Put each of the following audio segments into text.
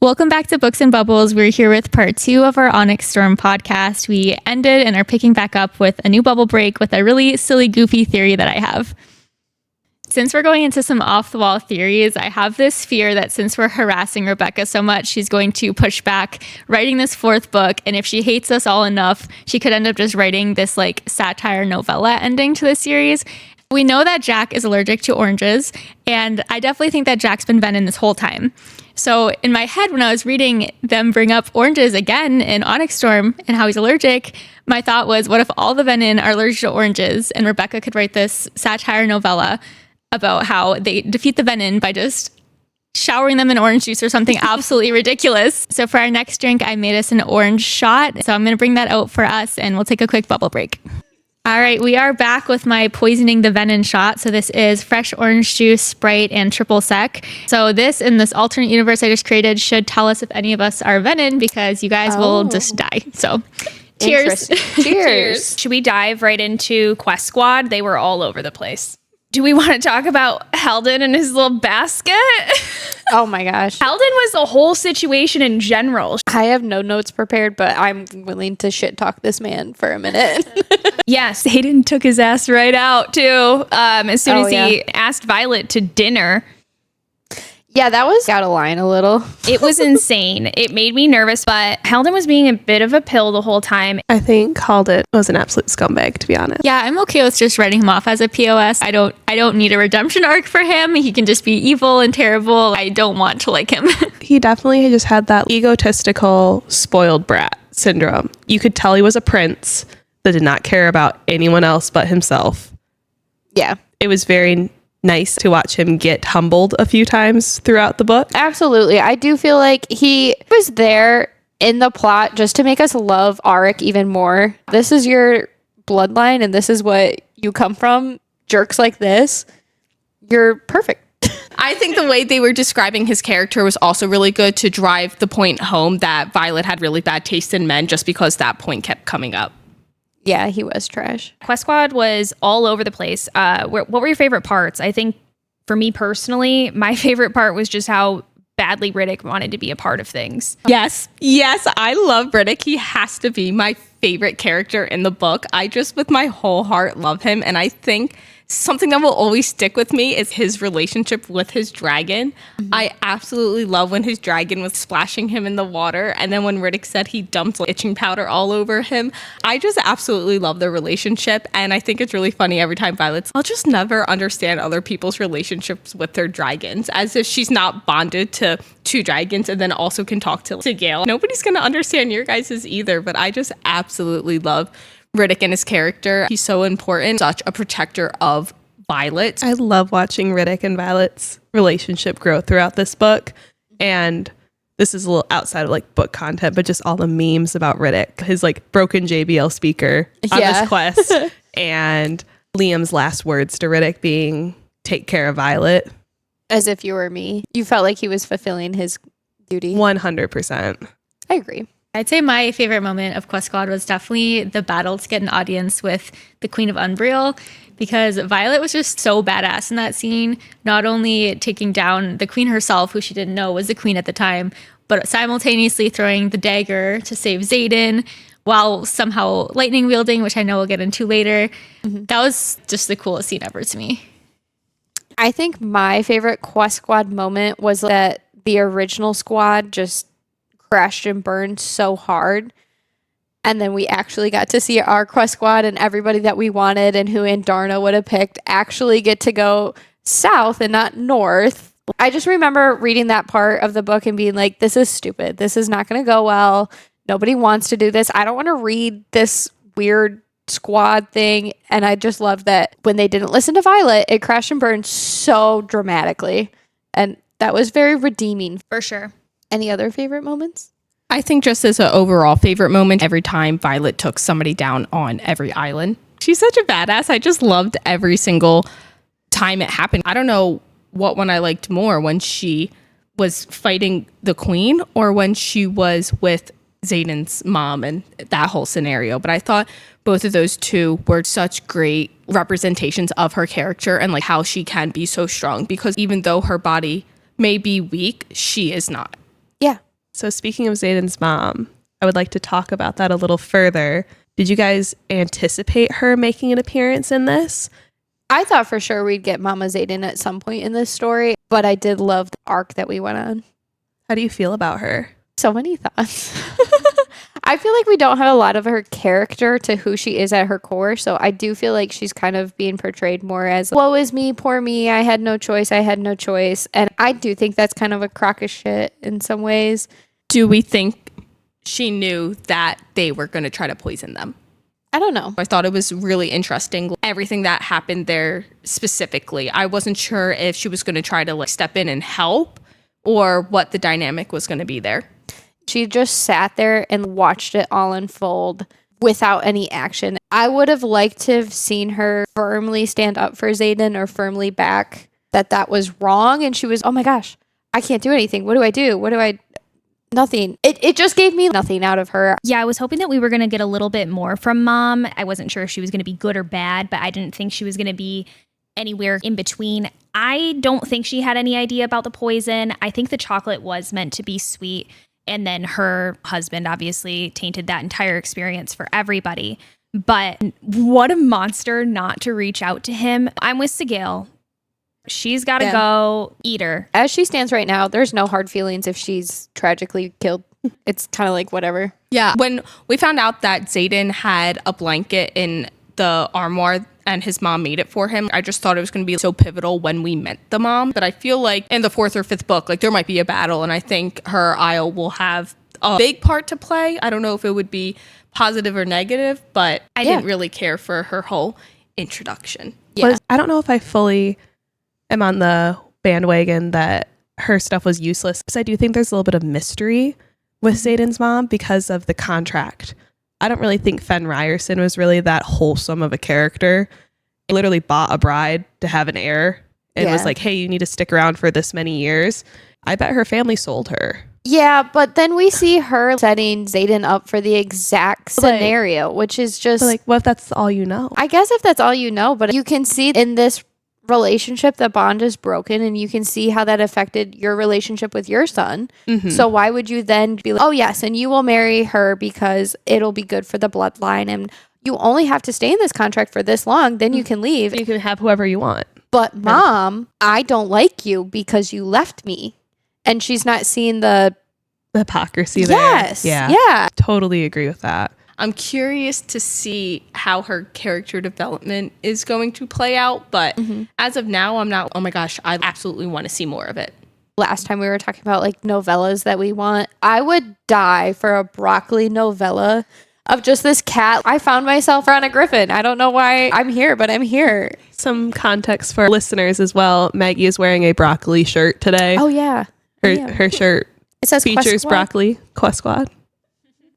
Welcome back to Books and Bubbles. We're here with part 2 of our Onyx Storm podcast. We ended and are picking back up with a new bubble break with a really silly, goofy theory that I have. Since we're going into some off-the-wall theories, I have this fear that since we're harassing Rebecca so much, she's going to push back writing this 4th book. And if she hates us all enough, she could end up just writing this like satire novella ending to the series. We know that Jack is allergic to oranges, and I definitely think that Jack's been venom this whole time. So in my head, when I was reading them bring up oranges again in Onyx Storm and how he's allergic, my thought was, what if all the venom are allergic to oranges and Rebecca could write this satire novella about how they defeat the venom by just showering them in orange juice or something absolutely ridiculous. So for our next drink, I made us an orange shot. So I'm going to bring that out for us and we'll take a quick bubble break. All right, we are back with my poisoning the venom shot. So this is fresh orange juice, Sprite, and triple sec. So this in this alternate universe I just created should tell us if any of us are venom because you guys will just die. So cheers. Cheers. Should we dive right into Quest Squad? They were all over the place. Do we want to talk about Heldon and his little basket? Oh my gosh. Heldon was the whole situation in general. I have no notes prepared, but I'm willing to shit talk this man for a minute. Yes, Hayden took his ass right out too. As soon as he asked Violet to dinner. Yeah, that was out of line a little. It was insane. It made me nervous, but Heldon was being a bit of a pill the whole time. I think Haldon was an absolute scumbag, to be honest. Yeah, I'm okay with just writing him off as a POS. I don't need a redemption arc for him. He can just be evil and terrible. I don't want to like him. He definitely just had that egotistical, spoiled brat syndrome. You could tell he was a prince that did not care about anyone else but himself. Yeah. It was very nice to watch him get humbled a few times throughout the book. Absolutely. I do feel like he was there in the plot just to make us love Arik even more. This is your bloodline and this is what you come from. Jerks like this. You're perfect. I think the way they were describing his character was also really good to drive the point home that Violet had really bad taste in men just because that point kept coming up. Yeah, he was trash. Quest Squad was all over the place. What were your favorite parts? I think for me personally, my favorite part was just how badly Riddick wanted to be a part of things. Yes, I love Riddick. He has to be my favorite character in the book. I just, with my whole heart, love him. And I think something that will always stick with me is his relationship with his dragon. Mm-hmm. I absolutely love when his dragon was splashing him in the water. And then when Riddick said he dumped itching powder all over him, I just absolutely love their relationship. And I think it's really funny every time I'll just never understand other people's relationships with their dragons, as if she's not bonded to 2 dragons and then also can talk to Gale. Nobody's going to understand your guys's either, but I just absolutely love Riddick and his character. He's so important, such a protector of Violet. I love watching Riddick and Violet's relationship grow throughout this book. And this is a little outside of like book content, but just all the memes about Riddick, his like broken JBL speaker on this quest, and Liam's last words to Riddick being, "Take care of Violet." As if you were me. You felt like he was fulfilling his duty. 100%. I agree. I'd say my favorite moment of Quest Squad was definitely the battle to get an audience with the Queen of Umbriel, because Violet was just so badass in that scene, not only taking down the queen herself, who she didn't know was the queen at the time, but simultaneously throwing the dagger to save Xaden while somehow lightning wielding, which I know we'll get into later. Mm-hmm. That was just the coolest scene ever to me. I think my favorite Quest Squad moment was that the original squad just crashed and burned so hard, and then we actually got to see our Quest Squad and everybody that we wanted and who Andarna would have picked actually get to go south and not north. I just remember reading that part of the book and being like, this is stupid. This is not going to go well. Nobody wants to do this. I don't want to read this weird squad thing. And I just loved that when they didn't listen to Violet, it crashed and burned so dramatically. And that was very redeeming. For sure. Any other favorite moments? I think just as an overall favorite moment, every time Violet took somebody down on every island. She's such a badass. I just loved every single time it happened. I don't know what one I liked more, when she was fighting the queen or when she was with Xaden's mom and that whole scenario. But I thought both of those two were such great representations of her character and like how she can be so strong, because even though her body may be weak, she is not. Yeah. So speaking of Xaden's mom, I would like to talk about that a little further. Did you guys anticipate her making an appearance in this? I thought for sure we'd get Mama Xaden at some point in this story, but I did love the arc that we went on. How do you feel about her? So many thoughts. I feel like we don't have a lot of her character to who she is at her core, so I do feel like she's kind of being portrayed more as, woe is me, poor me, I had no choice, and I do think that's kind of a crock of shit in some ways. Do we think she knew that they were going to try to poison them? I don't know. I thought it was really interesting, everything that happened there specifically. I wasn't sure if she was going to try to like step in and help or what the dynamic was going to be there. She just sat there and watched it all unfold without any action. I would have liked to have seen her firmly stand up for Xaden or firmly back that was wrong. And she was, oh my gosh, I can't do anything. What do I do? Nothing. It just gave me nothing out of her. Yeah, I was hoping that we were going to get a little bit more from Mom. I wasn't sure if she was going to be good or bad, but I didn't think she was going to be anywhere in between. I don't think she had any idea about the poison. I think the chocolate was meant to be sweet. And then her husband obviously tainted that entire experience for everybody. But what a monster not to reach out to him. I'm with Sigale. She's got to go eat her. As she stands right now, there's no hard feelings if she's tragically killed. It's kind of like whatever. Yeah. When we found out that Xaden had a blanket in the armoire and his mom made it for him, I just thought it was going to be so pivotal when we met the mom. But I feel like in the 4th or 5th book, like there might be a battle, and I think her Isle will have a big part to play. I don't know if it would be positive or negative, but I didn't really care for her whole introduction. Yeah. I don't know if I fully am on the bandwagon that her stuff was useless, because I do think there's a little bit of mystery with Xaden's mom because of the contract. I don't really think Fen Ryerson was really that wholesome of a character. He literally bought a bride to have an heir and was like, hey, you need to stick around for this many years. I bet her family sold her. Yeah, but then we see her setting Xaden up for the exact scenario, which is just... like, what if that's all you know? I guess if that's all you know, but you can see in this relationship the bond is broken, and you can see how that affected your relationship with your son. So why would you then be like, oh yes, and you will marry her because it'll be good for the bloodline, and you only have to stay in this contract for this long, then you can leave. You can have whoever you want. But Mom, I don't like you because you left me. And she's not seeing the hypocrisy there. Yes. Yeah. Totally agree with that. I'm curious to see how her character development is going to play out. But as of now, I'm not, oh my gosh, I absolutely want to see more of it. Last time we were talking about like novellas that we want, I would die for a broccoli novella of just this cat. I found myself on a griffin. I don't know why I'm here, but I'm here. Some context for listeners as well. Maggie is wearing a broccoli shirt today. Oh, yeah. Her shirt it says features broccoli. Quest Squad.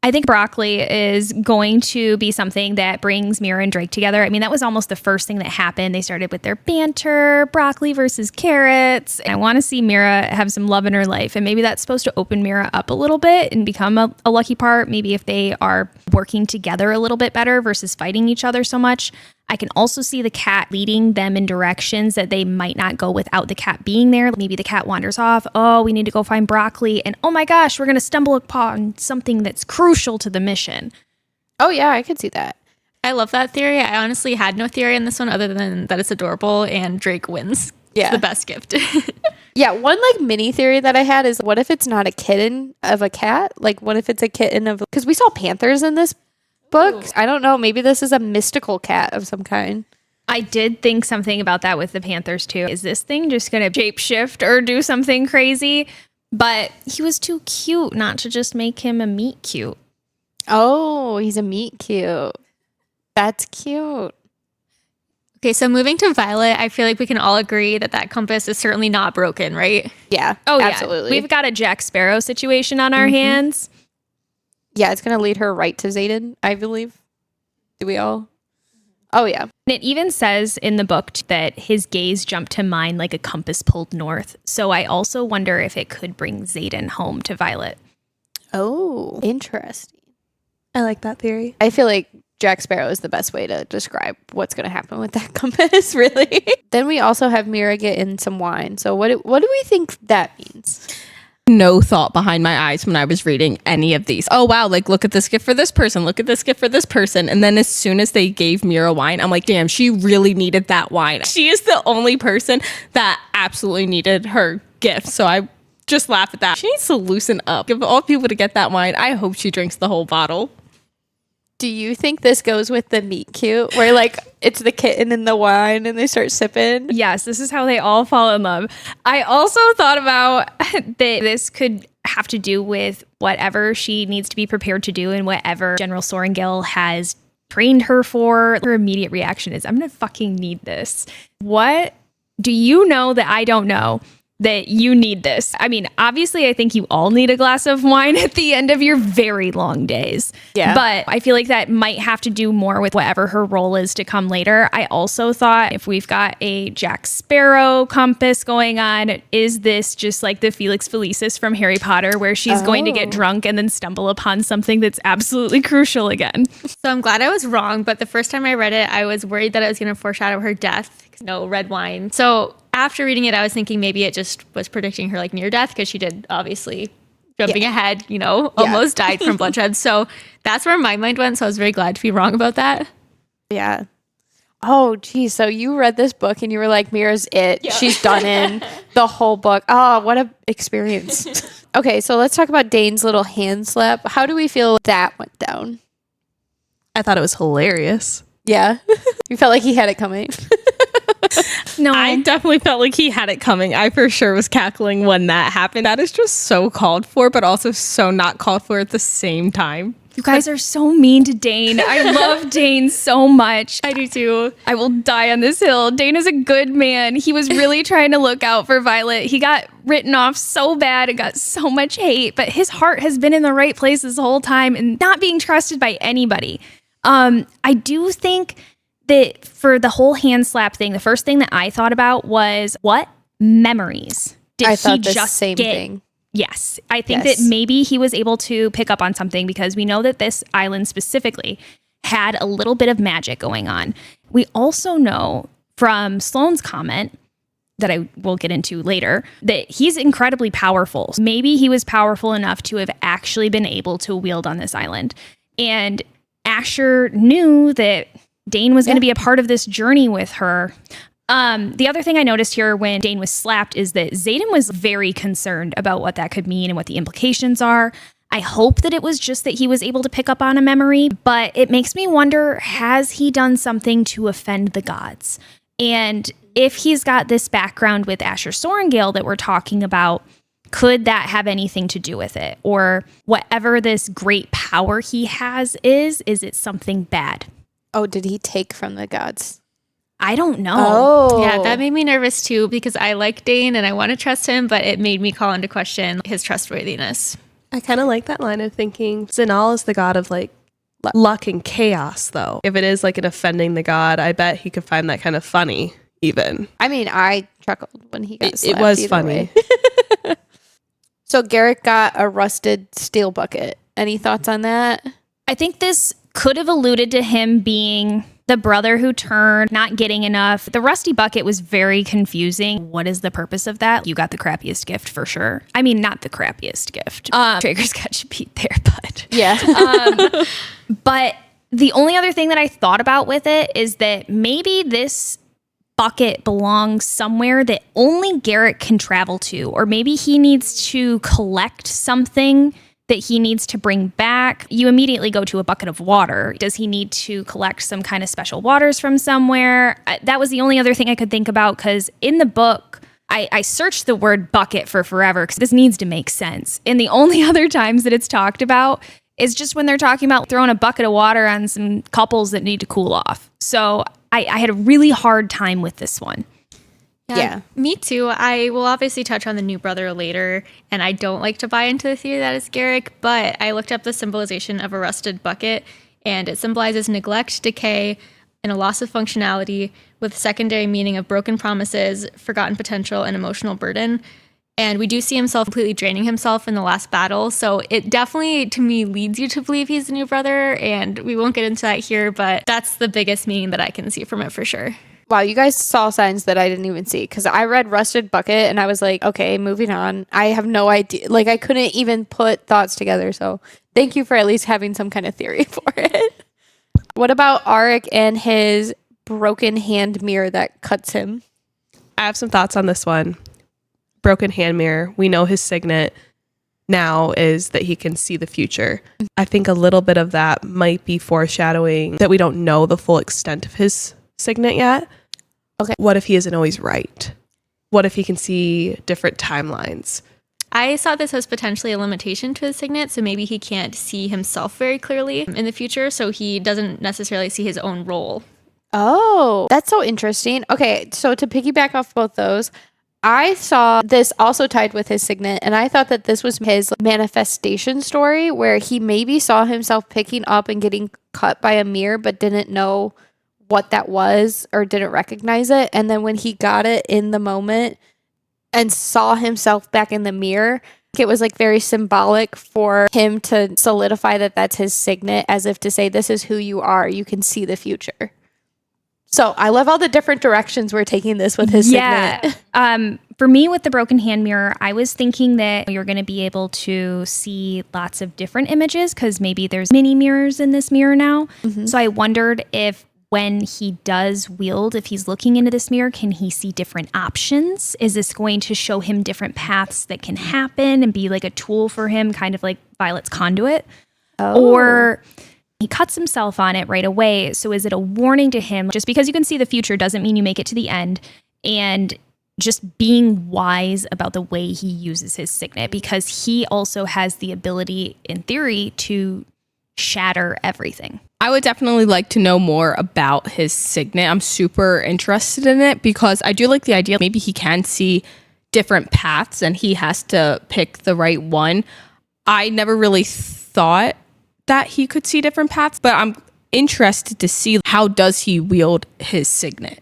I think broccoli is going to be something that brings Mira and Drake together. I mean, that was almost the first thing that happened. They started with their banter, broccoli versus carrots. And I want to see Mira have some love in her life. And maybe that's supposed to open Mira up a little bit and become a lucky part. Maybe if they are working together a little bit better versus fighting each other so much. I can also see the cat leading them in directions that they might not go without the cat being there. Maybe the cat wanders off. Oh, we need to go find broccoli. And oh my gosh, we're going to stumble upon something that's crucial to the mission. Oh, yeah, I could see that. I love that theory. I honestly had no theory on this one other than that it's adorable and Drake wins. Yeah. It's the best gift. Yeah, one like mini theory that I had is what if it's not a kitten of a cat? Like what if it's a kitten of, because we saw panthers in this book. I don't know. Maybe this is a mystical cat of some kind. I did think something about that with the Panthers too. Is this thing just going to shapeshift or do something crazy? But he was too cute not to just make him a meat cute. Oh, he's a meat cute. That's cute. Okay, so moving to Violet, I feel like we can all agree that compass is certainly not broken, right? Yeah. Oh, yeah. Absolutely. We've got a Jack Sparrow situation on our hands. Yeah, it's going to lead her right to Xaden, I believe. Do we all? Oh, yeah. And it even says in the book that his gaze jumped to mine like a compass pulled north. So I also wonder if it could bring Xaden home to Violet. Oh, interesting. I like that theory. I feel like Jack Sparrow is the best way to describe what's going to happen with that compass, really. Then we also have Mira get in some wine. So what do we think that means? no thought behind my eyes when I was reading any of these. Oh, wow. Like, look at this gift for this person. Look at this gift for this person. And then as soon as they gave Mira wine, I'm like, damn, she really needed that wine. She is the only person that absolutely needed her gift. So I just laugh at that. She needs to loosen up. Of all people to get that wine, I hope she drinks the whole bottle. Do you think this goes with the meet cute where like it's the kitten and the wine and they start sipping? Yes, this is how they all fall in love. I also thought about that this could have to do with whatever she needs to be prepared to do and whatever General Sorrengail has trained her for. Her immediate reaction is, I'm going to fucking need this. What do you know that I don't know? That you need this. I mean, obviously, I think you all need a glass of wine at the end of your very long days. Yeah. But I feel like that might have to do more with whatever her role is to come later. I also thought if we've got a Jack Sparrow compass going on, is this just like the Felix Felicis from Harry Potter where she's going to get drunk and then stumble upon something that's absolutely crucial again? So I'm glad I was wrong, but the first time I read it, I was worried that it was going to foreshadow her death. No red wine. So after reading it, I was thinking maybe it just was predicting her like near death because she did obviously jumping ahead, you know, almost died from bloodshed. So that's where my mind went. So I was very glad to be wrong about that. Yeah. Oh, geez. So you read this book and you were like, Mira's it. Yeah. She's done in the whole book. Oh, what a experience. Okay, so let's talk about Dane's little hand slap. How do we feel that went down? I thought it was hilarious. Yeah. You felt like he had it coming. No, I definitely felt like he had it coming. I for sure was cackling when that happened. That is just so called for, but also so not called for at the same time. you guys are so mean to Dane. I love Dane so much. I do too. I will die on this hill. Dane is a good man. He was really trying to look out for Violet. He got written off so bad and got so much hate, but his heart has been in the right place this whole time and not being trusted by anybody. I do think that for the whole hand slap thing, the first thing that I thought about was what memories did I he thought the just same get? thing. Yes. I think that maybe he was able to pick up on something because we know that this island specifically had a little bit of magic going on. We also know from Sloane's comment that I will get into later that he's incredibly powerful. Maybe he was powerful enough to have actually been able to wield on this island. And Asher knew that Dane was going to be a part of this journey with her. The other thing I noticed here when Dane was slapped is that Xaden was very concerned about what that could mean and what the implications are. I hope that it was just that he was able to pick up on a memory, but it makes me wonder, has he done something to offend the gods? And if he's got this background with Asher Sorrengail that we're talking about, could that have anything to do with it? Or whatever this great power he has is it something bad? Oh, did he take from the gods? I don't know. Oh. Yeah, that made me nervous too because I like Dane and I want to trust him, but it made me call into question his trustworthiness. I kind of like that line of thinking. Zinal is the god of like luck and chaos, though. If it is like an offending the god, I bet he could find that kind of funny, even. I mean, I chuckled when he got slapped. It was either funny. way. So Garrett got a rusted steel bucket. Any thoughts on that? I think this could have alluded to him being the brother who turned, not getting enough. The rusty bucket was very confusing. What is the purpose of that? You got the crappiest gift for sure. I mean, not the crappiest gift. Traeger's got you beat there, but Yeah. but the only other thing that I thought about with it is that maybe this bucket belongs somewhere that only Garrett can travel to, or maybe he needs to collect something that he needs to bring back. You immediately go to a bucket of water. Does he need to collect some kind of special waters from somewhere? That was the only other thing I could think about, because in the book, I searched the word bucket for forever because this needs to make sense. And the only other times that it's talked about is just when they're talking about throwing a bucket of water on some couples that need to cool off. So I had a really hard time with this one. Yeah. Me too. I will obviously touch on the new brother later, and I don't like to buy into the theory that it's Garrick, but I looked up the symbolization of a rusted bucket, and it symbolizes neglect, decay, and a loss of functionality with secondary meaning of broken promises, forgotten potential, and emotional burden. And we do see himself completely draining himself in the last battle, so it definitely, to me, leads you to believe he's the new brother, and we won't get into that here, but that's the biggest meaning that I can see from it for sure. Wow, you guys saw signs that I didn't even see because I read Rusted Bucket and I was like, okay, moving on. I have no idea. Like, I couldn't even put thoughts together. So thank you for at least having some kind of theory for it. What about Arik and his broken hand mirror that cuts him? I have some thoughts on this one. Broken hand mirror. We know his signet now is that he can see the future. I think a little bit of that might be foreshadowing that we don't know the full extent of his signet yet. Okay. What if he isn't always right? What if he can see different timelines? I saw this as potentially a limitation to his signet, so maybe he can't see himself very clearly in the future, so he doesn't necessarily see his own role. Oh, that's so interesting. Okay, so to piggyback off both those, I saw this also tied with his signet, and I thought that this was his manifestation story where he maybe saw himself picking up and getting cut by a mirror, but didn't know what that was or didn't recognize it. And then when he got it in the moment and saw himself back in the mirror, it was like very symbolic for him to solidify that that's his signet, as if to say, this is who you are. You can see the future. So I love all the different directions we're taking this with his signet. For me, with the broken hand mirror, I was thinking that you're going to be able to see lots of different images because maybe there's mini mirrors in this mirror now. Mm-hmm. So I wondered if when he does wield, if he's looking into this mirror, can he see different options? Is this going to show him different paths that can happen and be like a tool for him, kind of like Violet's conduit? Or he cuts himself on it right away. So is it a warning to him? Just because you can see the future doesn't mean you make it to the end. And just being wise about the way he uses his signet, because he also has the ability, in theory, to shatter everything. I would definitely like to know more about his signet. I'm super interested in it because I do like the idea maybe he can see different paths and he has to pick the right one. I never really thought that he could see different paths, but I'm interested to see how does he wield his signet.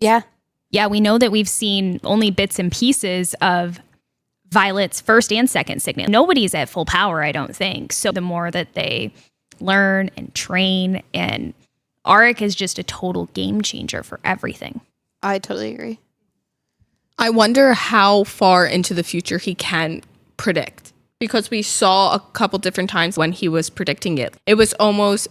Yeah. Yeah, we know that we've seen only bits and pieces of Violet's first and second signet. Nobody's at full power, I don't think. So the more that they learn and train, and Arik is just a total game changer for everything. I totally agree. I wonder how far into the future he can predict, because we saw a couple different times when he was predicting it. It was almost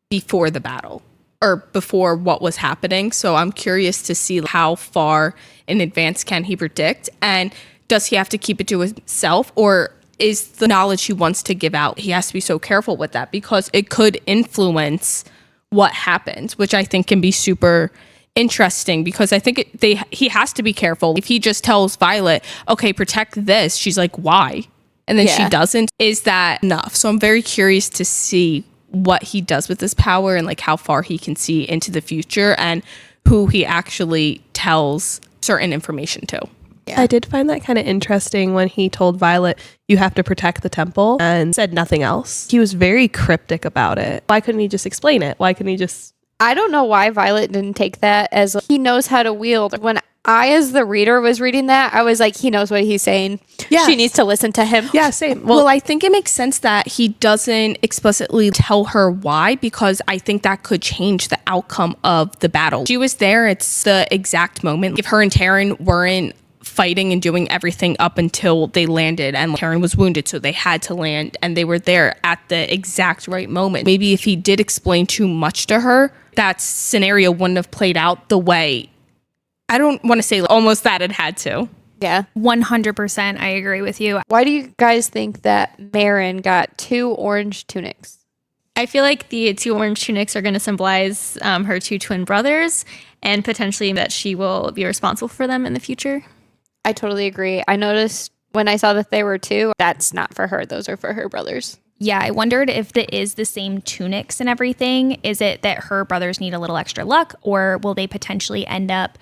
before the battle or before what was happening. So I'm curious to see how far in advance can he predict, and does he have to keep it to himself, or is the knowledge he wants to give out, he has to be so careful with that because it could influence what happens, which I think can be super interesting, because I think he has to be careful. If he just tells Violet, okay, protect this, she's like, why? And then she doesn't. Is that enough? So I'm very curious to see what he does with this power and like how far he can see into the future and who he actually tells certain information to. Yeah. I did find that kind of interesting when he told Violet, you have to protect the temple, and said nothing else. He was very cryptic about it. Why couldn't he just explain it? Why couldn't he just... I don't know why Violet didn't take that as he knows how to wield. When I, as the reader, was reading that, I was like, he knows what he's saying. Yeah. She needs to listen to him. Yeah, same. Well, I think it makes sense that he doesn't explicitly tell her why, because I think that could change the outcome of the battle. She was there. It's the exact moment. If her and Taryn weren't fighting and doing everything up until they landed, and Taryn was wounded, so they had to land, and they were there at the exact right moment. Maybe if he did explain too much to her, that scenario wouldn't have played out the way, I don't want to say almost that it had to. Yeah. 100%. I agree with you. Why do you guys think that Meryn got 2 orange tunics? I feel like the 2 orange tunics are going to symbolize her 2 twin brothers, and potentially that she will be responsible for them in the future. I totally agree. I noticed when I saw that they were 2, that's not for her. Those are for her brothers. Yeah, I wondered if it is the same tunics and everything. Is it that her brothers need a little extra luck, or will they potentially end up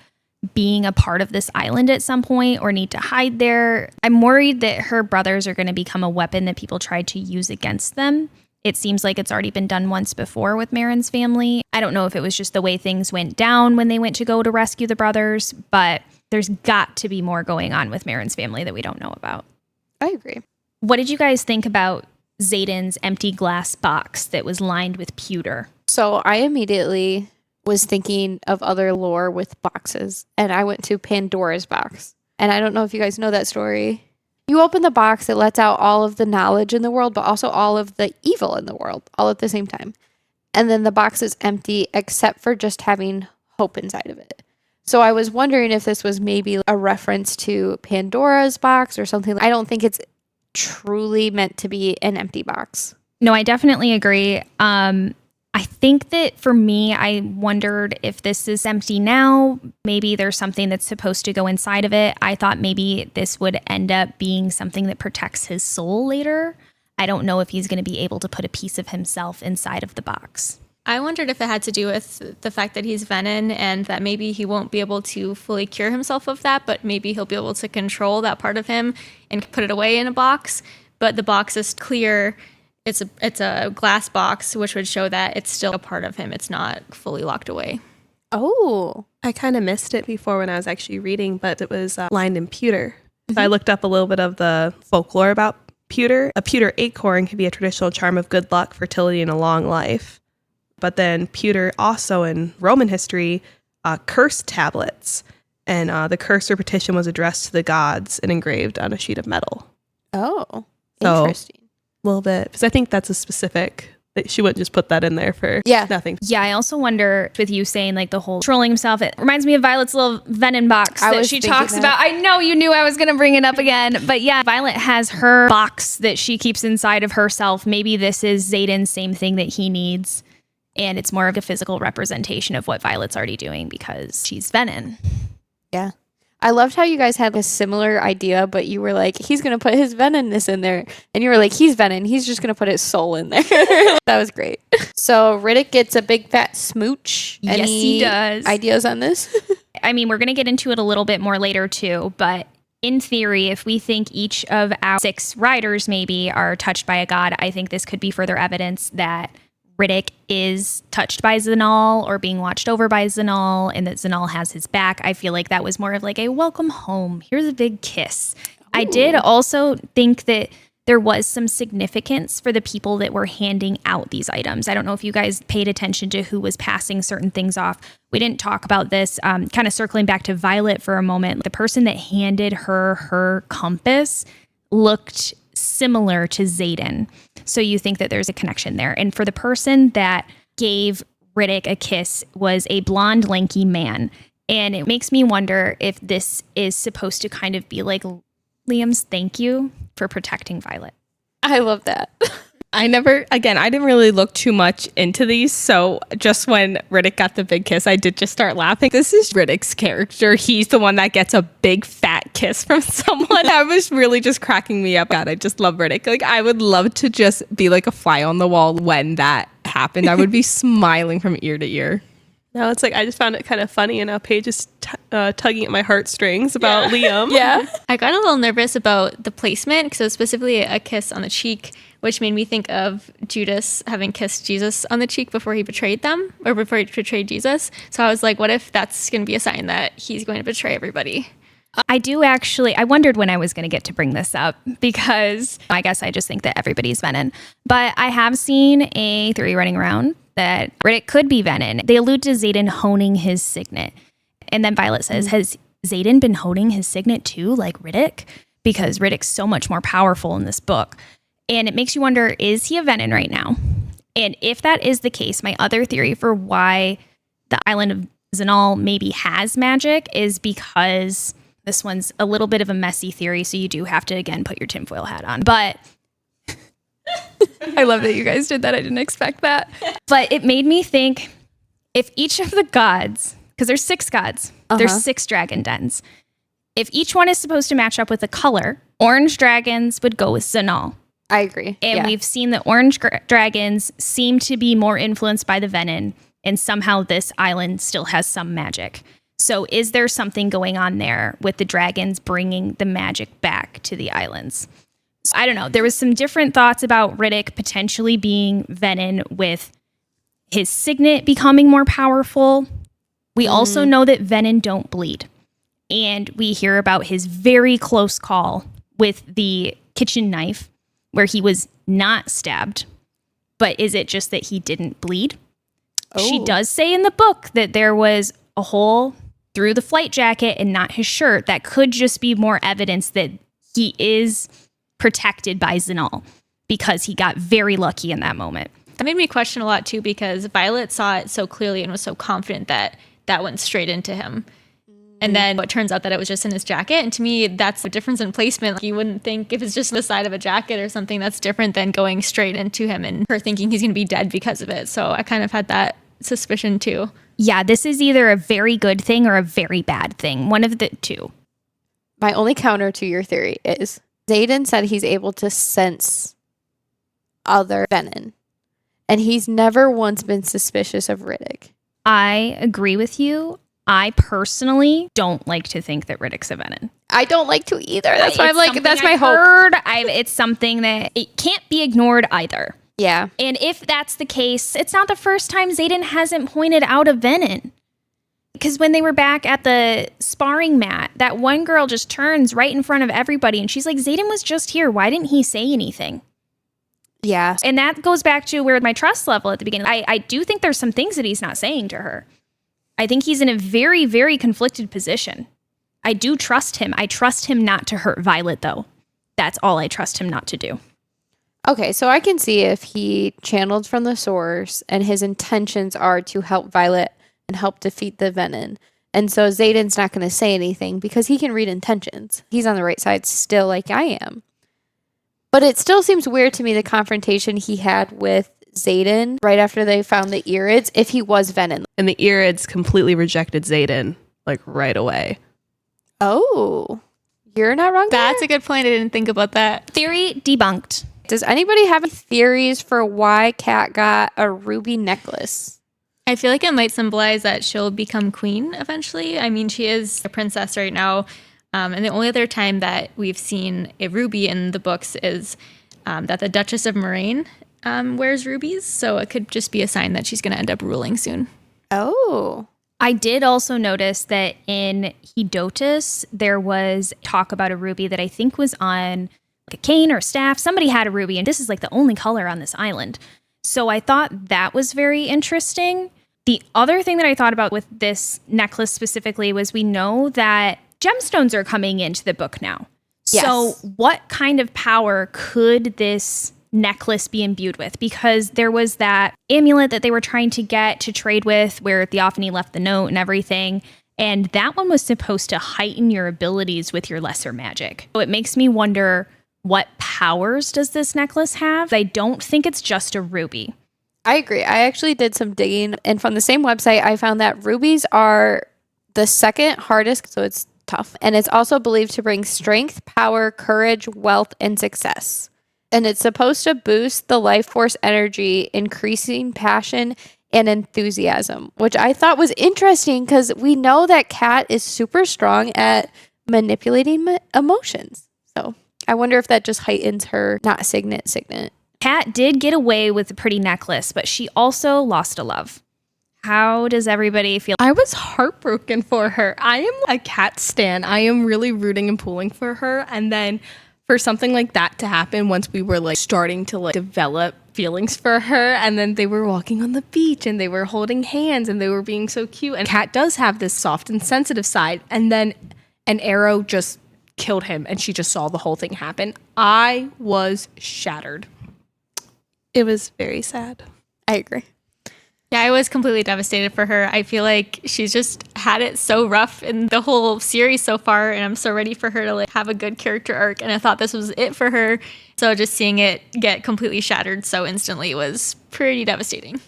being a part of this island at some point or need to hide there? I'm worried that her brothers are going to become a weapon that people try to use against them. It seems like it's already been done once before with Meryn's family. I don't know if it was just the way things went down when they went to go to rescue the brothers, but there's got to be more going on with Meryn's family that we don't know about. I agree. What did you guys think about Xaden's empty glass box that was lined with pewter? So I immediately was thinking of other lore with boxes, and I went to Pandora's box. And I don't know if you guys know that story. You open the box, it lets out all of the knowledge in the world, but also all of the evil in the world, all at the same time. And then the box is empty except for just having hope inside of it. So I was wondering if this was maybe a reference to Pandora's box or something. I don't think it's truly meant to be an empty box. No, I definitely agree. I think that for me, I wondered if this is empty now. Maybe there's something that's supposed to go inside of it. I thought maybe this would end up being something that protects his soul later. I don't know if he's going to be able to put a piece of himself inside of the box. I wondered if it had to do with the fact that he's Venom and that maybe he won't be able to fully cure himself of that, but maybe he'll be able to control that part of him and put it away in a box. But the box is clear. It's a glass box, which would show that it's still a part of him. It's not fully locked away. Oh. I kind of missed it before when I was actually reading, but it was lined in pewter. So I looked up a little bit of the folklore about pewter. A pewter acorn can be a traditional charm of good luck, fertility, and a long life. But then pewter also in Roman history, curse tablets. And the curse or petition was addressed to the gods and engraved on a sheet of metal. Oh, So, interesting. A little bit, because I think that's a specific, that she wouldn't just put that in there for nothing. Yeah, I also wonder with you saying like the whole trolling himself, it reminds me of Violet's little Venom box that she talks about. I know you knew I was going to bring it up again, but yeah, Violet has her box that she keeps inside of herself. Maybe this is Xaden's same thing that he needs. And it's more of a physical representation of what Violet's already doing because she's Venom. Yeah. I loved how you guys had a similar idea, but you were like, he's going to put his Venomness in there. And you were like, he's Venom. He's just going to put his soul in there. That was great. So Riddick gets a big fat smooch. Yes, he does. Ideas on this? I mean, we're going to get into it a little bit more later too, but in theory, if we think each of our 6 riders maybe are touched by a god, I think this could be further evidence that Riddick is touched by Zanal or being watched over by Zanal and that Zanal has his back. I feel like that was more of like a welcome home. Here's a big kiss. Ooh. I did also think that there was some significance for the people that were handing out these items. I don't know if you guys paid attention to who was passing certain things off. We didn't talk about this, kind of circling back to Violet for a moment. The person that handed her compass looked similar to Xaden. So you think that there's a connection there. And for the person that gave Riddick a kiss was a blonde, lanky man. And it makes me wonder if this is supposed to kind of be like Liam's thank you for protecting Violet. I love that. I didn't really look too much into these. So just when Riddick got the big kiss, I did just start laughing. This is Riddick's character. He's the one that gets a big fat kiss from someone. That was really just cracking me up. God, I just love Riddick. Like, I would love to just be like a fly on the wall when that happened. I would be smiling from ear to ear. No, it's like I just found it kind of funny, and now Paige is tugging at my heartstrings about Liam. Yeah. I got a little nervous about the placement because it was specifically a kiss on the cheek, which made me think of Judas having kissed Jesus on the cheek before he betrayed them or before he betrayed Jesus. So I was like, what if that's going to be a sign that he's going to betray everybody? I wondered when I was going to get to bring this up because I guess I just think that everybody's Venom. But I have seen a theory running around that Riddick could be Venom. They allude to Xaden honing his signet. And then Violet says, has Xaden been honing his signet too, like Riddick? Because Riddick's so much more powerful in this book. And it makes you wonder, is he a Venom right now? And if that is the case, my other theory for why the island of Zanal maybe has magic is because this one's a little bit of a messy theory, so you do have to, again, put your tinfoil hat on. But I love that you guys did that. I didn't expect that. But it made me think, if each of the gods, because there's 6 gods, there's 6 dragon dens. If each one is supposed to match up with a color, orange dragons would go with Zanal. I agree. And we've seen that orange dragons seem to be more influenced by the Venom, and somehow this island still has some magic. So is there something going on there with the dragons bringing the magic back to the islands? So, I don't know. There was some different thoughts about Riddick potentially being Venom with his signet becoming more powerful. We also know that Venom don't bleed. And we hear about his very close call with the kitchen knife where he was not stabbed. But is it just that he didn't bleed? She Oh. does say in the book that there was a hole through the flight jacket and not his shirt. That could just be more evidence that he is protected by Zinal because he got very lucky in that moment. That made me question a lot too, because Violet saw it so clearly and was so confident that that went straight into him. And then it turns out that it was just in his jacket. And to me, that's a difference in placement. Like, you wouldn't think if it's just the side of a jacket or something, that's different than going straight into him and her thinking he's going to be dead because of it. So I kind of had that suspicion too. Yeah, this is either a very good thing or a very bad thing. One of the two. My only counter to your theory is Xaden said he's able to sense other venom. And he's never once been suspicious of Riddick. I agree with you. I personally don't like to think that Riddick's a venom. I don't like to either. That's why I'm It's like, something that's my I've hope. heard. It's something that it can't be ignored either. Yeah. And if that's the case, it's not the first time Xaden hasn't pointed out a venom. Because when they were back at the sparring mat, that one girl just turns right in front of everybody and she's like, Xaden was just here. Why didn't he say anything? Yeah. And that goes back to where my trust level at the beginning. I do think there's some things that he's not saying to her. I think he's in a very, very conflicted position. I do trust him. I trust him not to hurt Violet, though. That's all I trust him not to do. Okay, so I can see if he channeled from the source and his intentions are to help Violet and help defeat the venom. And so Xaden's not going to say anything because he can read intentions. He's on the right side still, like I am. But it still seems weird to me, the confrontation he had with Xaden right after they found the Irids, if he was venom. And the Irids completely rejected Xaden, like right away. Oh, you're not wrong. That's a good point. I didn't think about that. Theory debunked. Does anybody have any theories for why Kat got a ruby necklace? I feel like it might symbolize that she'll become queen eventually. I mean, she is a princess right now. And the only other time that we've seen a ruby in the books is that the Duchess of Moraine wears rubies. So it could just be a sign that she's going to end up ruling soon. Oh. I did also notice that in Hedotus, there was talk about a ruby that I think was on like a cane or a staff. Somebody had a ruby, and this is like the only color on this island. So I thought that was very interesting. The other thing that I thought about with this necklace specifically was we know that gemstones are coming into the book now. Yes. So what kind of power could this necklace be imbued with? Because there was that amulet that they were trying to get to trade with where Theophany left the note and everything. And that one was supposed to heighten your abilities with your lesser magic. So it makes me wonder, what powers does this necklace have? I don't think it's just a ruby. I agree. I actually did some digging, and from the same website, I found that rubies are the second hardest, so it's tough. And it's also believed to bring strength, power, courage, wealth, and success. And it's supposed to boost the life force energy, increasing passion and enthusiasm, which I thought was interesting because we know that Kat is super strong at manipulating emotions. So I wonder if that just heightens her not signet. Kat did get away with a pretty necklace, but she also lost a love. How does everybody feel? I was heartbroken for her. I am a Kat stan. I am really rooting and pulling for her. And then for something like that to happen once we were like starting to like develop feelings for her, and then they were walking on the beach and they were holding hands and they were being so cute. And Kat does have this soft and sensitive side. And then an arrow just killed him and she just saw the whole thing happen. I was shattered. It was very sad. I agree. Yeah, I was completely devastated for her. I feel like she's just had it so rough in the whole series so far, and I'm so ready for her to like have a good character arc. And I thought this was it for her. So just seeing it get completely shattered so instantly was pretty devastating.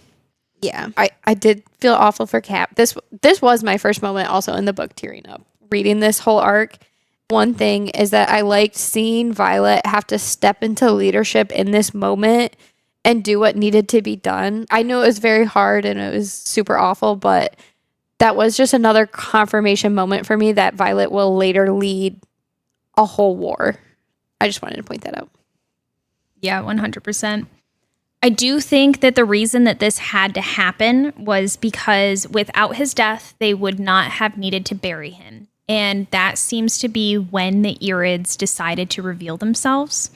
Yeah, I did feel awful for Kat. This was my first moment also in the book tearing up. Reading this whole arc, one thing is that I liked seeing Violet have to step into leadership in this moment and do what needed to be done. I know it was very hard and it was super awful, but that was just another confirmation moment for me that Violet will later lead a whole war. I just wanted to point that out. Yeah, 100%. I do think that the reason that this had to happen was because without his death, they would not have needed to bury him. And that seems to be when the Irids decided to reveal themselves.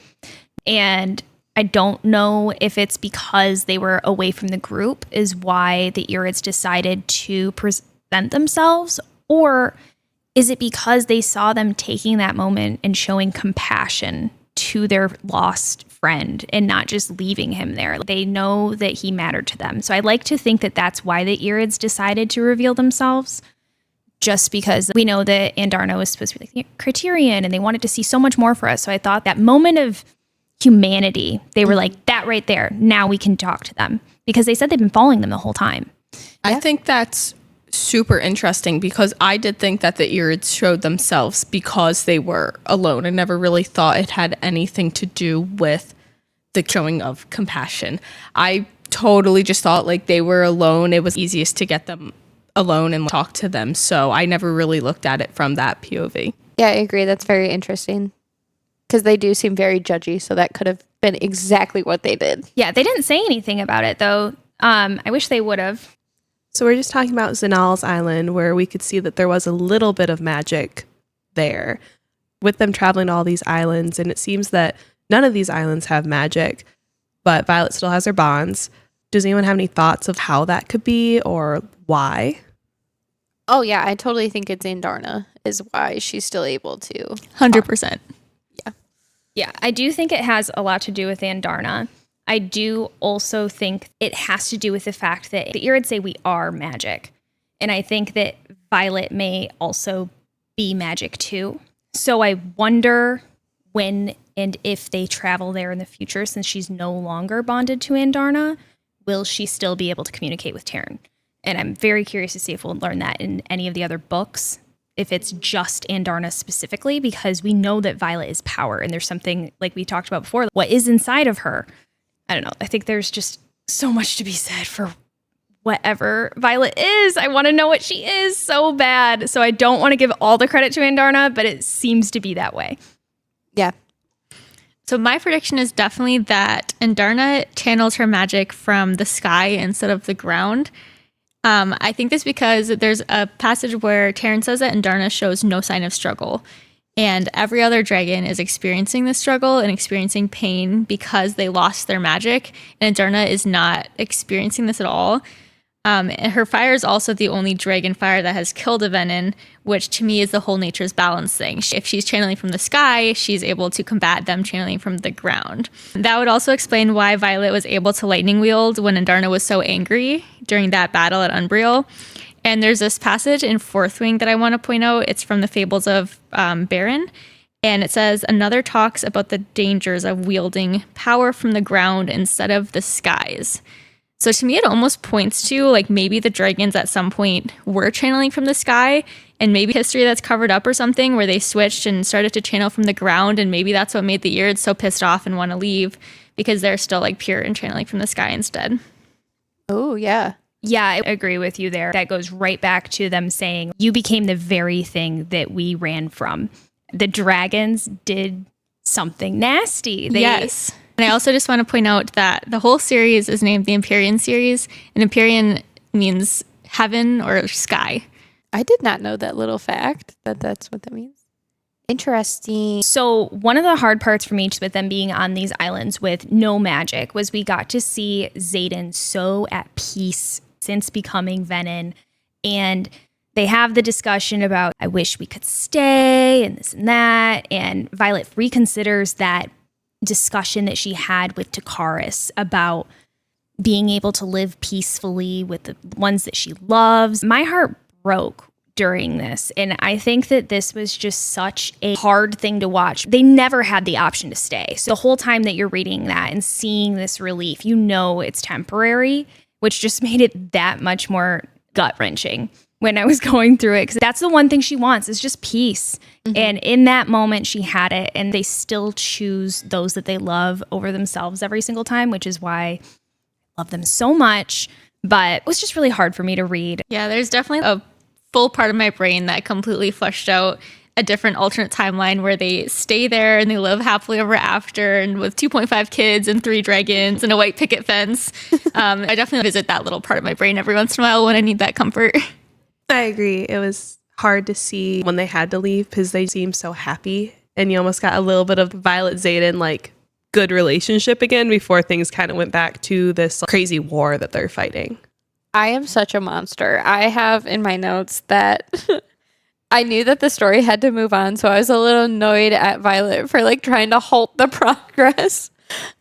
And I don't know if it's because they were away from the group is why the Irids decided to present themselves, or is it because they saw them taking that moment and showing compassion to their lost friend and not just leaving him there? They know that he mattered to them. So I like to think that that's why the Irids decided to reveal themselves, just because we know that Andarna was supposed to be like the Criterion and they wanted to see so much more for us. So I thought that moment of humanity, they were like, that right there, now we can talk to them, because they said they've been following them the whole time. I think that's super interesting, because I did think that the Irids showed themselves because they were alone. I never really thought it had anything to do with the showing of compassion. I totally just thought like they were alone. It was easiest to get them alone and talk to them. So I never really looked at it from that POV. Yeah, I agree. That's very interesting. Because they do seem very judgy, so that could have been exactly what they did. Yeah, they didn't say anything about it, though. I wish they would have. So we're just talking about Zanal's Island, where we could see that there was a little bit of magic there with them traveling to all these islands. And it seems that none of these islands have magic, but Violet still has her bonds. Does anyone have any thoughts of how that could be or why? Oh, yeah, I totally think it's Andarna is why she's still able to. 100%. Yeah, I do think it has a lot to do with Andarna. I do also think it has to do with the fact that the Irids say we are magic. And I think that Violet may also be magic too. So I wonder when and if they travel there in the future, since she's no longer bonded to Andarna, will she still be able to communicate with Taryn? And I'm very curious to see if we'll learn that in any of the other books, if it's just Andarna specifically, because we know that Violet is power, and there's something like we talked about before, what is inside of her. I don't know. I think there's just so much to be said for whatever Violet is. I want to know what she is so bad. So I don't want to give all the credit to Andarna, but it seems to be that way. Yeah. So my prediction is definitely that Andarna channels her magic from the sky instead of the ground. I think this because there's a passage where Taryn says that Andarna shows no sign of struggle. And every other dragon is experiencing this struggle and experiencing pain because they lost their magic. And Andarna is not experiencing this at all. And her fire is also the only dragon fire that has killed a venom, which to me is the whole nature's balance thing. If she's channeling from the sky, she's able to combat them channeling from the ground. That would also explain why Violet was able to lightning wield when Andarna was so angry during that battle at Umbriel. And there's this passage in Fourth Wing that I want to point out. It's from the Fables of Baron. And it says, another talks about the dangers of wielding power from the ground instead of the skies. So to me, it almost points to like maybe the dragons at some point were channeling from the sky, and maybe history that's covered up or something where they switched and started to channel from the ground. And maybe that's what made the Irids so pissed off and want to leave, because they're still like pure and channeling from the sky instead. Oh, yeah. Yeah, I agree with you there. That goes right back to them saying, you became the very thing that we ran from. The dragons did something nasty. Yes. And I also just want to point out that the whole series is named the Empyrean series, and Empyrean means heaven or sky. I did not know that little fact, that's what that means. Interesting. So one of the hard parts for me, just with them being on these islands with no magic, was we got to see Xaden so at peace since becoming Venom. And they have the discussion about, I wish we could stay and this and that. And Violet reconsiders that discussion that she had with Takaris about being able to live peacefully with the ones that she loves. My heart broke during this, and I think that this was just such a hard thing to watch. They never had the option to stay. So the whole time that you're reading that and seeing this relief, you know it's temporary, which just made it that much more gut-wrenching when I was going through it, because that's the one thing she wants is just peace. Mm-hmm. And in that moment, she had it, and they still choose those that they love over themselves every single time, which is why I love them so much. But it was just really hard for me to read. Yeah, there's definitely a full part of my brain that completely fleshed out a different alternate timeline where they stay there and they live happily ever after, and with 2.5 kids and 3 dragons and a white picket fence. I definitely visit that little part of my brain every once in a while when I need that comfort. I agree. It was hard to see when they had to leave because they seemed so happy, and you almost got a little bit of Violet Xaden like good relationship again before things kind of went back to this crazy war that they're fighting. I am such a monster. I have in my notes that I knew that the story had to move on, so I was a little annoyed at Violet for like trying to halt the progress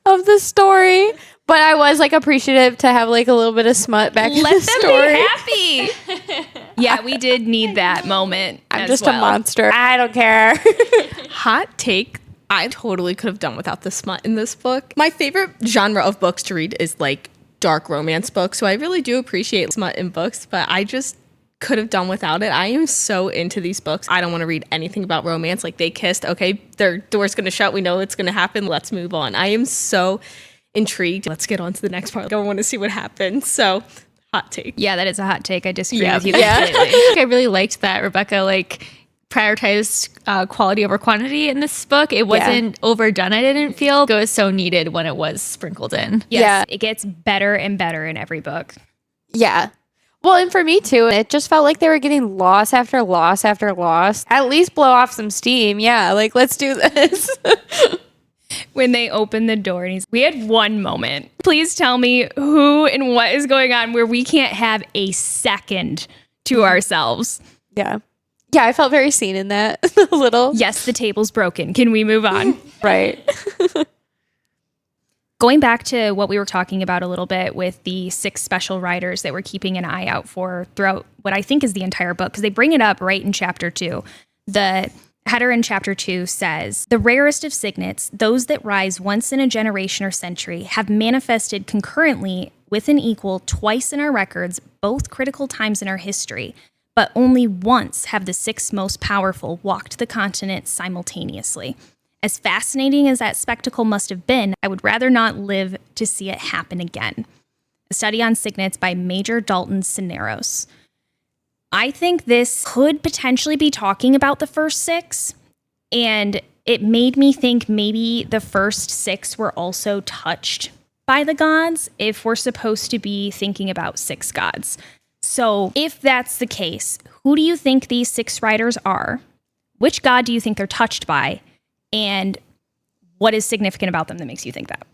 of the story. But I was like appreciative to have like a little bit of smut back in the story. Be happy. Yeah, we did need that moment. I'm just a monster. I don't care. Hot take. I totally could have done without the smut in this book. My favorite genre of books to read is like dark romance books. So I really do appreciate smut in books, but I just could have done without it. I am so into these books. I don't want to read anything about romance. Like they kissed. Okay, their door's going to shut. We know it's going to happen. Let's move on. I am so intrigued. Let's get on to the next part. I want to see what happens. So hot take. Yeah, that is a hot take. I disagree with you Yeah. completely. I really liked that Rebecca like prioritized quality over quantity in this book. It wasn't overdone. I didn't feel it was so needed when it was sprinkled in. Yes, Yeah. it gets better and better in every book. Yeah. Well, and for me too, it just felt like they were getting loss after loss after loss. At least blow off some steam. Yeah, like let's do this. When they open the door and we had one moment. Please tell me who and what is going on where we can't have a second to ourselves. Yeah. Yeah, I felt very seen in that a little. Yes, the table's broken. Can we move on? Right. Going back to what we were talking about a little bit with the 6 special riders that we're keeping an eye out for throughout what I think is the entire book, because they bring it up right in chapter 2. The header in chapter 2 says, the rarest of signets, those that rise once in a generation or century, have manifested concurrently with an equal twice in our records, both critical times in our history. But only once have the 6 most powerful walked the continent simultaneously. As fascinating as that spectacle must have been, I would rather not live to see it happen again. A study on signets by Major Dalton Cisneros. I think this could potentially be talking about the first 6, and it made me think maybe the first 6 were also touched by the gods if we're supposed to be thinking about 6 gods. So if that's the case, who do you think these 6 riders are? Which god do you think they're touched by? And what is significant about them that makes you think that?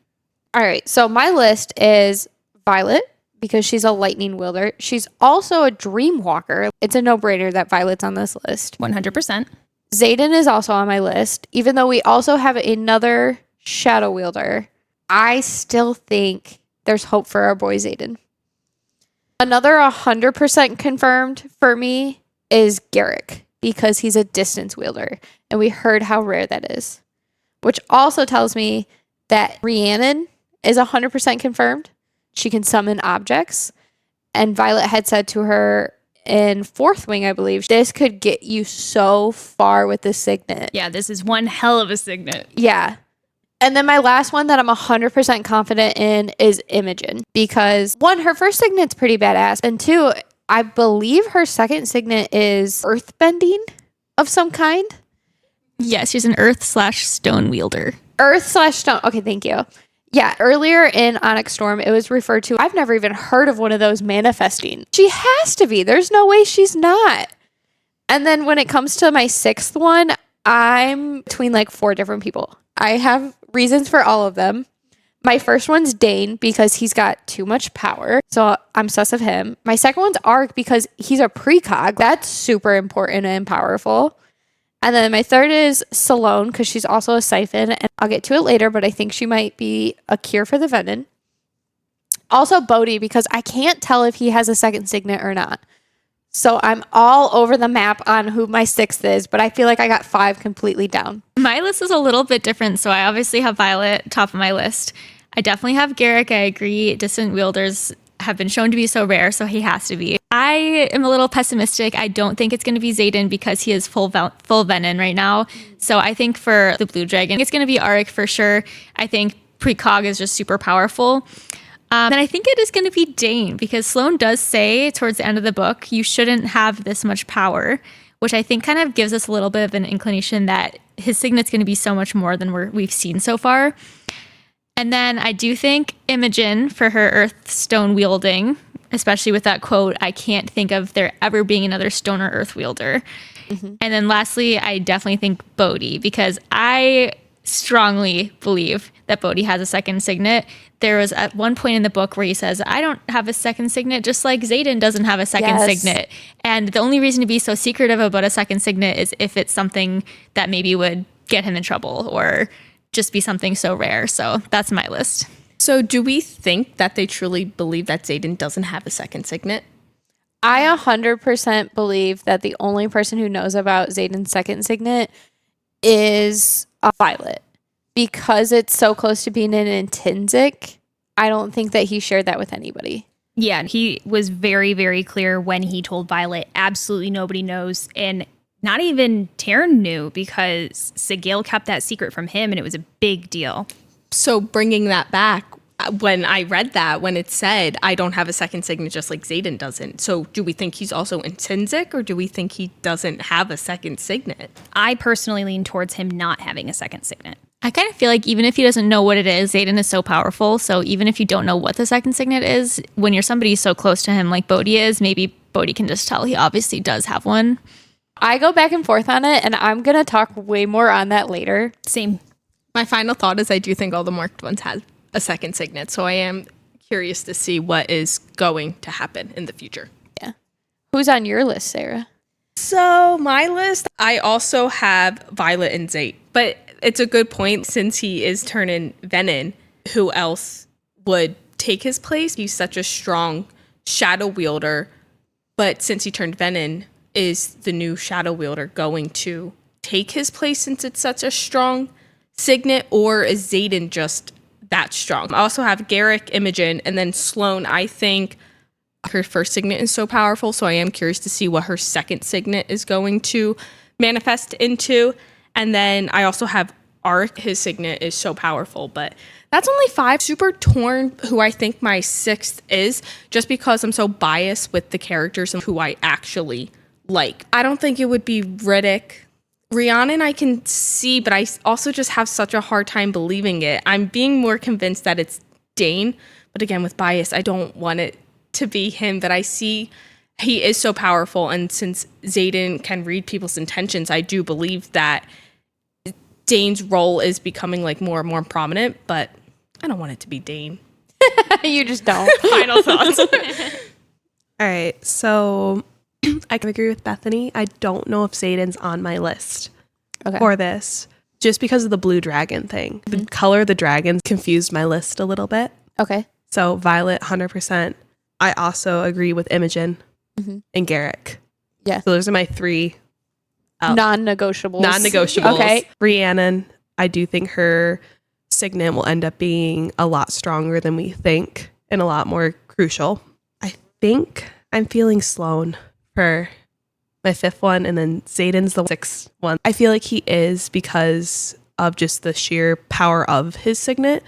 All right. So my list is Violet, because she's a lightning wielder. She's also a dream walker. It's a no-brainer that Violet's on this list. 100%. Xaden is also on my list, even though we also have another shadow wielder. I still think there's hope for our boy Xaden. Another 100% confirmed for me is Garrick, because he's a distance wielder, and we heard how rare that is. Which also tells me that Rhiannon is 100% confirmed. She can summon objects, and Violet had said to her in Fourth Wing, I believe, this could get you so far with this signet. Yeah, this is one hell of a signet. Yeah. And then my last one that I'm 100% confident in is Imogen, because 1, her first signet's pretty badass, and 2, I believe her second signet is earthbending of some kind. Yes, she's an earth/stone wielder. Earth/stone. Okay, thank you. Yeah, earlier in Onyx Storm, it was referred to, I've never even heard of one of those manifesting. She has to be. There's no way she's not. And then when it comes to my 6th one, I'm between like 4 different people. I have reasons for all of them. My first one's Dane, because he's got too much power, so I'm sus of him. My second one's Ark, because he's a precog. That's super important and powerful. And then my third is Salone, because she's also a siphon, and I'll get to it later, but I think she might be a cure for the venom. Also Bodhi, because I can't tell if he has a second signet or not. So I'm all over the map on who my 6th is, but I feel like I got 5 completely down. My list is a little bit different, so I obviously have Violet top of my list. I definitely have Garrick. I agree. Distant wielders have been shown to be so rare, so he has to be. I am a little pessimistic. I don't think it's going to be Xaden, because he is full venom right now. So I think for the blue dragon, it's going to be Arik for sure. I think precog is just super powerful. And I think it is going to be Dane, because Sloane does say towards the end of the book, you shouldn't have this much power, which I think kind of gives us a little bit of an inclination that his signet's going to be so much more than we've seen so far. And then I do think Imogen for her earth stone wielding, especially with that quote, I can't think of there ever being another stone or earth wielder. Mm-hmm. And then lastly, I definitely think Bodhi, because I strongly believe that Bodhi has a second signet. There was at one point in the book where he says, I don't have a second signet, just like Xaden doesn't have a second signet. And the only reason to be so secretive about a second signet is if it's something that maybe would get him in trouble or just be something so rare. So that's my list. So do we think that they truly believe that Xaden doesn't have a second signet? I 100% believe that the only person who knows about Xaden's second signet is Violet. Because it's so close to being an intrinsic, I don't think that he shared that with anybody. Yeah, he was very, very clear when he told Violet, absolutely nobody knows. And not even Taryn knew because Sigil kept that secret from him and it was a big deal. So bringing that back, when I read that, when it said, I don't have a second signet just like Xaden doesn't. So do we think he's also intrinsic or do we think he doesn't have a second signet? I personally lean towards him not having a second signet. I kind of feel like even if he doesn't know what it is, Xaden is so powerful. So even if you don't know what the second signet is, when you're somebody so close to him like Bodhi is, maybe Bodhi can just tell he obviously does have one. I go back and forth on it, and I'm going to talk way more on that later. Same. My final thought is I do think all the marked ones have a second signet. So I am curious to see what is going to happen in the future. Yeah. Who's on your list, Sarah? So my list, I also have Violet and Zate. But it's a good point since he is turning Venom. Who else would take his place? He's such a strong shadow wielder. But since he turned Venom, is the new shadow wielder going to take his place since it's such a strong signet? Or is Xaden just that strong? I also have Garrick, Imogen, and then Sloane. I think her first signet is so powerful, so I am curious to see what her second signet is going to manifest into. And then I also have Arik. His signet is so powerful, but that's only 5. Super torn who I think my 6th is, just because I'm so biased with the characters and who I actually like. I don't think it would be Riddick. Rhiannon I can see, but I also just have such a hard time believing it. I'm being more convinced that it's Dane, but again, with bias, I don't want it to be him, but I see he is so powerful, and since Xaden can read people's intentions, I do believe that Dane's role is becoming like more and more prominent, but I don't want it to be Dane. You just don't. Final thoughts. All right, so I can agree with Bethany. I don't know if Xaden's on my list for this, just because of the blue dragon thing. Mm-hmm. The color of the dragons confused my list a little bit. Okay. So Violet, 100%. I also agree with Imogen and Garrick. Yeah. So those are my 3 non-negotiables. Non-negotiables. Okay. Rhiannon, I do think her signet will end up being a lot stronger than we think and a lot more crucial. I think I'm feeling Sloane for my 5th one, and then Xaden's the 6th one. I feel like he is because of just the sheer power of his signet,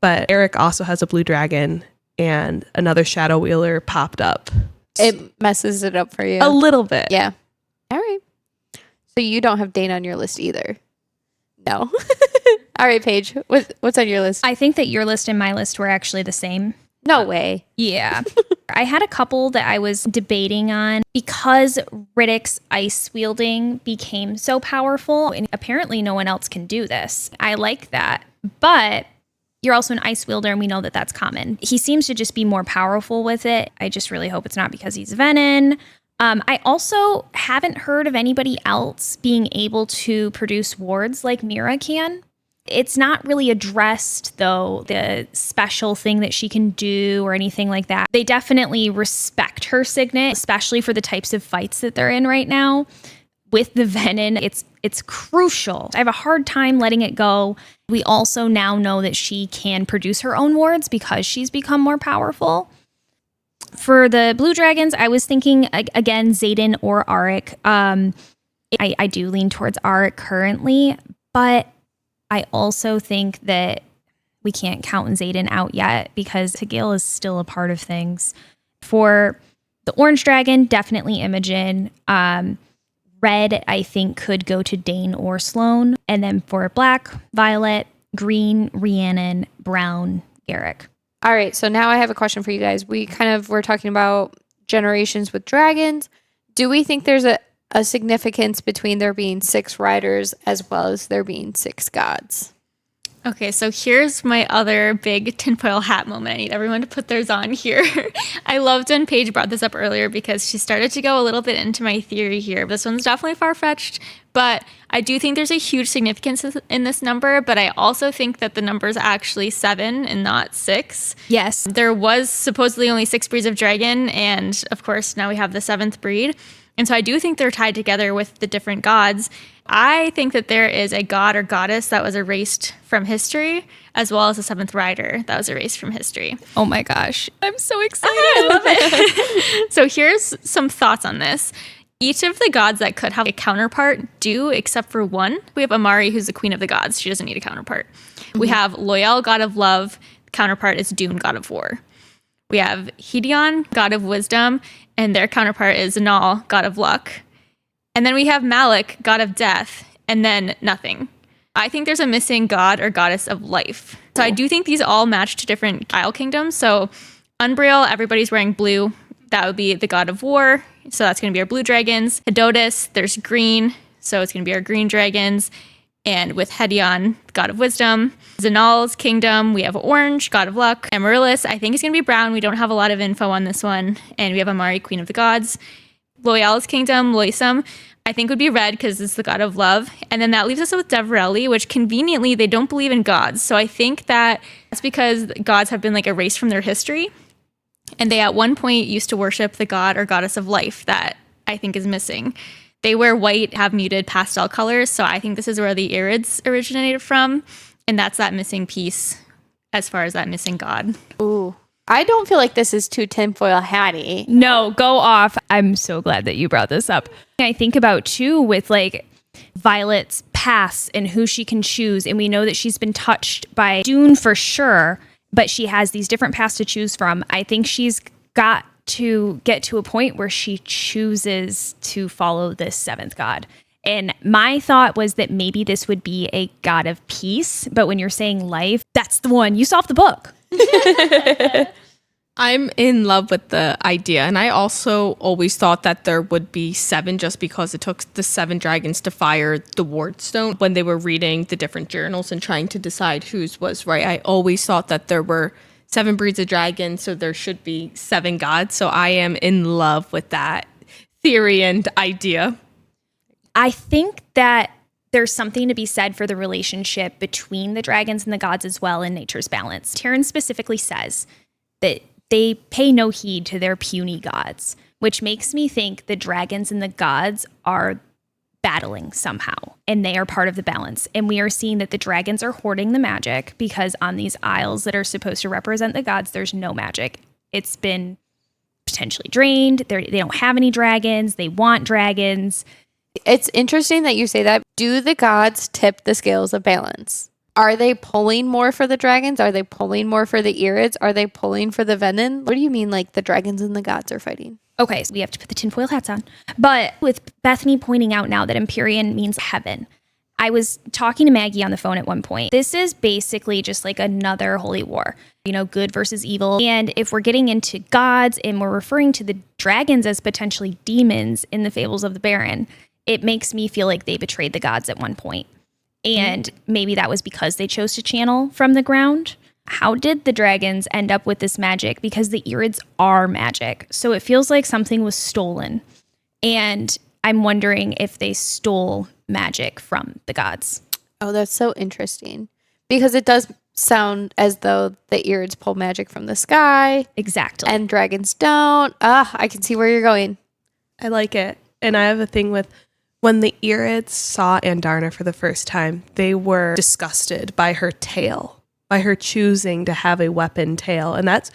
but Eric also has a blue dragon and another shadow wheeler popped up. It messes it up for you. A little bit. Yeah. All right. So you don't have Dane on your list either? No. All right, Paige. What's on your list? I think that your list and my list were actually the same. No way. Yeah. I had a couple that I was debating on because Riddick's ice wielding became so powerful, and apparently no one else can do this. I like that. But you're also an ice wielder, and we know that that's common. He seems to just be more powerful with it. I just really hope it's not because he's Venom. I also haven't heard of anybody else being able to produce wards like Mira can. It's not really addressed, though, the special thing that she can do or anything like that. They definitely respect her signet, especially for the types of fights that they're in right now. With the Venom, it's crucial. I have a hard time letting it go. We also now know that she can produce her own wards because she's become more powerful. For the blue dragons, I was thinking, again, Xaden or Arik. I do lean towards Arik currently, but I also think that we can't count Xaden out yet because Sigil is still a part of things. For the orange dragon, definitely Imogen. Red, I think, could go to Dane or Sloane. And then for black, Violet, green, Rhiannon, brown, Garrick. All right, so now I have a question for you guys. We're talking about generations with dragons. Do we think there's a a significance between there being 6 riders as well as there being 6 gods. Okay, so here's my other big tinfoil hat moment. I need everyone to put theirs on here. I loved when Paige brought this up earlier because she started to go a little bit into my theory here. This one's definitely far-fetched, but I do think there's a huge significance in this number, but I also think that the number is actually 7 and not 6. Yes. There was supposedly only 6 breeds of dragon, and of course now we have the 7th breed. And so I do think they're tied together with the different gods. I think that there is a god or goddess that was erased from history, as well as a 7th rider that was erased from history. Oh my gosh. I'm so excited. I love it. So here's some thoughts on this. Each of the gods that could have a counterpart do, except for one. We have Amari, who's the queen of the gods. She doesn't need a counterpart. We have Loyal, god of love. Counterpart is Dune, god of war. We have Hidion, god of wisdom, and their counterpart is Zanal, god of luck. And then we have Malik, god of death, and then nothing. I think there's a missing god or goddess of life. So I do think these all match to different Isle kingdoms. So Unbriel, everybody's wearing blue. That would be the god of war. So that's going to be our blue dragons. Hedotus, there's green. So it's going to be our green dragons. And with Hedion, god of wisdom. Zanal's kingdom, we have orange, god of luck. Amaryllis, I think is going to be brown. We don't have a lot of info on this one. And we have Amari, queen of the gods. Loyal's kingdom, Loisum, I think would be red because it's the god of love. And then that leaves us with Devreli, which conveniently, they don't believe in gods. So I think that that's because gods have been like erased from their history. And they at one point used to worship the god or goddess of life that I think is missing. They wear white, have muted pastel colors. So I think this is where the Irids originated from. And that's that missing piece as far as that missing god. Ooh. I don't feel like this is too tinfoil hatty. No, go off. I'm so glad that you brought this up. I think about too with like Violet's paths and who she can choose. And we know that she's been touched by Dune for sure, but she has these different paths to choose from. I think she's got to get to a point where she chooses to follow this 7th god. And my thought was that maybe this would be a god of peace. But when you're saying life, that's the one. You solved the book. I'm in love with the idea, and I also always thought that there would be 7 just because it took the 7 dragons to fire the Wardstone when they were reading the different journals and trying to decide whose was right. I always thought that there were 7 breeds of dragons, so there should be 7 gods. So I am in love with that theory and idea. I think that there's something to be said for the relationship between the dragons and the gods as well in nature's balance. Taryn specifically says that they pay no heed to their puny gods, which makes me think the dragons and the gods are battling somehow, and they are part of the balance. And we are seeing that the dragons are hoarding the magic because on these isles that are supposed to represent the gods, there's no magic. It's been potentially drained. They don't have any dragons. They want dragons. It's interesting that you say that. Do the gods tip the scales of balance? Are they pulling more for the dragons? Are they pulling more for the Irids? Are they pulling for the Venin? What do you mean like the dragons and the gods are fighting? Okay, so we have to put the tinfoil hats on. But with Bethany pointing out now that Empyrean means heaven, I was talking to Maggie on the phone at one point. This is basically just like another holy war, good versus evil. And if we're getting into gods and we're referring to the dragons as potentially demons in the Fables of the Baron, it makes me feel like they betrayed the gods at one point. And maybe that was because they chose to channel from the ground. How did the dragons end up with this magic? Because the Irids are magic. So it feels like something was stolen. And I'm wondering if they stole magic from the gods. Oh, that's so interesting. Because it does sound as though the Irids pull magic from the sky. Exactly. And dragons don't. I can see where you're going. I like it. And I have a thing with when the Irids saw Andarna for the first time, they were disgusted by her tail, by her choosing to have a weapon tail. And that's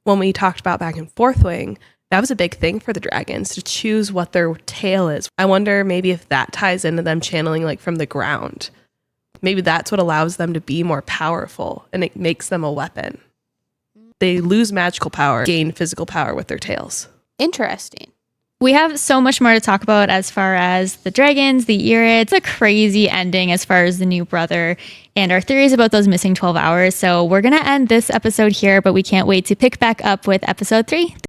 when we talked about back in Fourth Wing. That was a big thing for the dragons, to choose what their tail is. I wonder maybe if that ties into them channeling like from the ground. Maybe that's what allows them to be more powerful and it makes them a weapon. They lose magical power, gain physical power with their tails. Interesting. We have so much more to talk about as far as the dragons, the Irids. It's a crazy ending as far as the new brother and our theories about those missing 12 hours. So we're going to end this episode here, but we can't wait to pick back up with episode 3.